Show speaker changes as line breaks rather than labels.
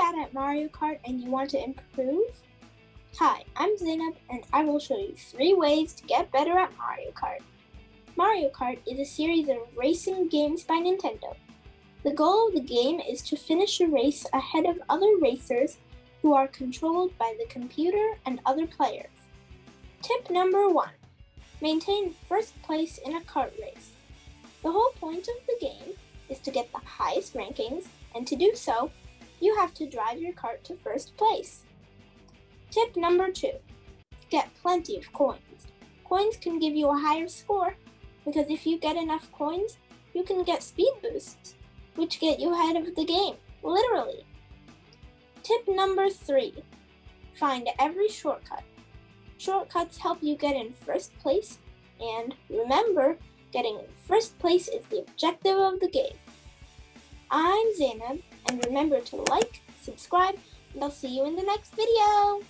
bad at Mario Kart and you want to improve? Hi, I'm Zaynab and I will show you 3 ways to get better at Mario Kart. Mario Kart is a series of racing games by Nintendo. The goal of the game is to finish a race ahead of other racers who are controlled by the computer and other players. Tip number 1. Maintain first place in a kart race. The whole point of the game is to get the highest rankings, and to do so, you have to drive your kart to first place. Tip number 2. Get plenty of coins. Coins can give you a higher score, because if you get enough coins, you can get speed boosts, which get you ahead of the game, literally. Tip number 3. Find every shortcut. Shortcuts help you get in first place, and remember, getting in first place is the objective of the game. I'm Zaynab, and remember to like, subscribe, and I'll see you in the next video!